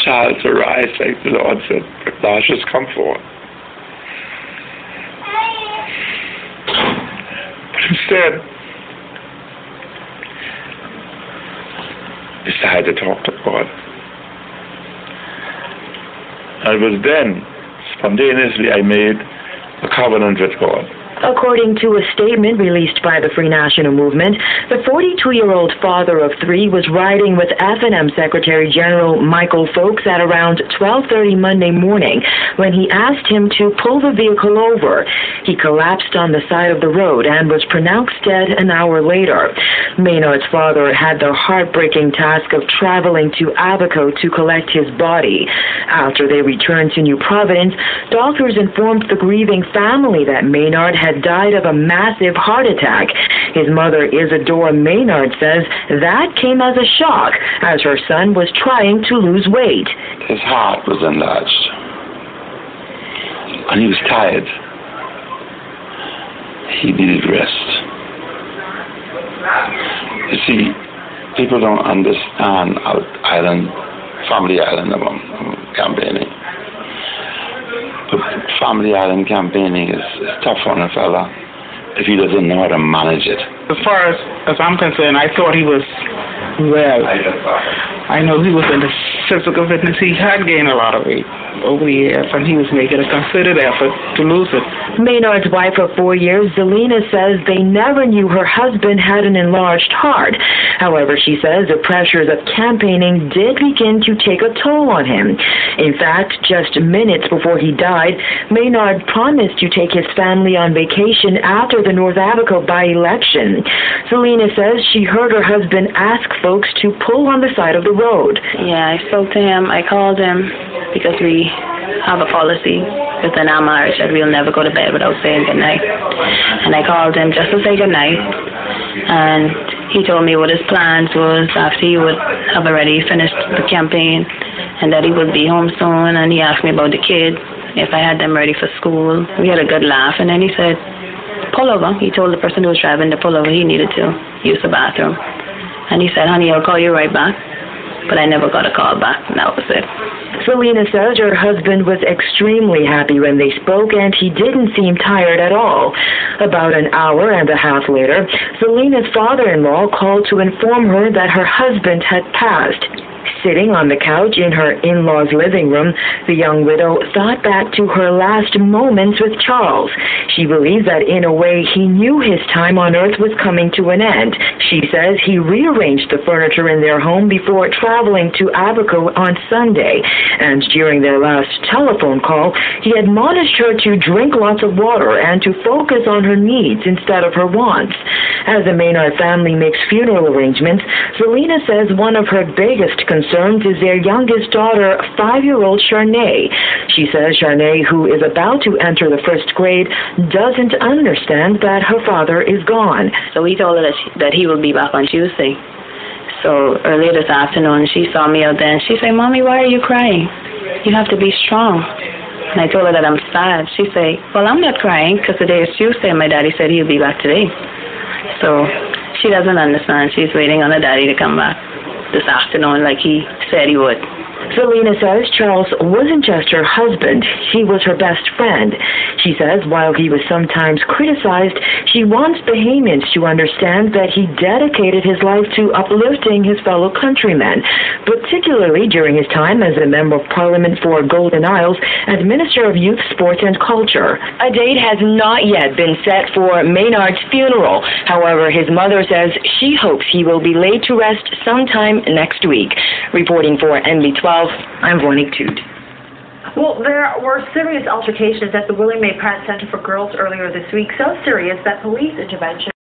child to rise, like the Lord said, if thou shouldst come forth. But instead, decided to talk to God. And it was then, spontaneously, I made a covenant with God. According to a statement released by the Free National Movement, the 42-year-old father of three was riding with F&M Secretary General Michael Folks at around 12:30 Monday morning when he asked him to pull the vehicle over. He collapsed on the side of the road and was pronounced dead an hour later. Maynard's father had the heartbreaking task of traveling to Abaco to collect his body. After they returned to New Providence, doctors informed the grieving family that Maynard had died of a massive heart attack. His mother, Isadora Maynard, says that came as a shock as her son was trying to lose weight. His heart was enlarged, and he was tired. He needed rest. You see, people don't understand family island campaigning. But family island campaigning is tough on a fella if he doesn't know how to manage it. As far as I'm concerned, I thought he was well. I know he was in the physical fitness. He had gained a lot of weight over the years, and he was making a considered effort to lose it. Maynard's wife of 4 years, Zelina, says they never knew her husband had an enlarged heart. However, she says the pressures of campaigning did begin to take a toll on him. In fact, just minutes before he died, Maynard promised to take his family on vacation after the North Abaco by-election. Zelina says she heard her husband ask folks to pull on the side of the road. Yeah, I spoke to him. I called him because we have a policy within our marriage that we'll never go to bed without saying goodnight. And I called him just to say goodnight. And he told me what his plans was after he would have already finished the campaign and that he would be home soon. And he asked me about the kids, if I had them ready for school. We had a good laugh. And then he said, pull over. He told the person who was driving to pull over. He needed to use the bathroom. And he said, honey, I'll call you right back. But I never got a call back, and that was it. Zelina says her husband was extremely happy when they spoke, and he didn't seem tired at all. About an hour and a half later, Zelina's father-in-law called to inform her that her husband had passed. Sitting on the couch in her in-laws' living room, the young widow thought back to her last moments with Charles. She believes that in a way he knew his time on earth was coming to an end. She says he rearranged the furniture in their home before traveling to Abaco on Sunday. And during their last telephone call, he admonished her to drink lots of water and to focus on her needs instead of her wants. As the Maynard family makes funeral arrangements, Zelina says one of her biggest concerns is their youngest daughter, 5-year-old Charnay. She says Charnay, who is about to enter the first grade, doesn't understand that her father is gone. So we told her that he will be back on Tuesday. So earlier this afternoon, she saw me out there and she said, Mommy, why are you crying? You have to be strong. And I told her that I'm sad. She said, well, I'm not crying because today is Tuesday and my daddy said he'll be back today. So she doesn't understand. She's waiting on her daddy to come back this afternoon like he said he would. Zelina says Charles wasn't just her husband, he was her best friend. She says while he was sometimes criticized, she wants Bahamians to understand that he dedicated his life to uplifting his fellow countrymen, particularly during his time as a Member of Parliament for Golden Isles and Minister of Youth, Sports and Culture. A date has not yet been set for Maynard's funeral. However, his mother says she hopes he will be laid to rest sometime next week. Reporting for NB12, I'm Vonique Toot. Well, there were serious altercations at the Willie Mae Pratt Center for Girls earlier this week, so serious that police intervention